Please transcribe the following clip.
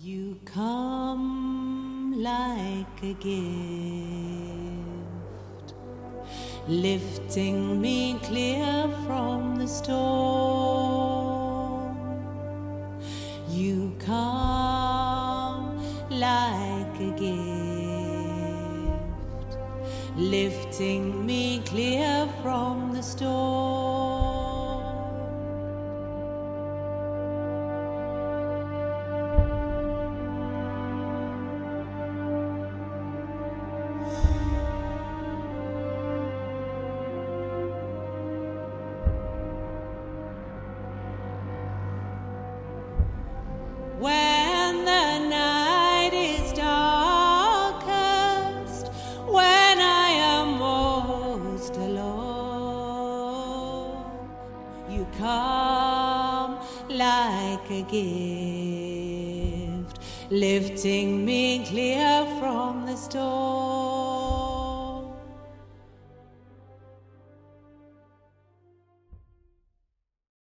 You come like a gift, lifting me clear from the storm. You come like a gift, lifting me clear from the storm. When the night is darkest, when I am most alone, you come like a gift, lifting me clear from the storm.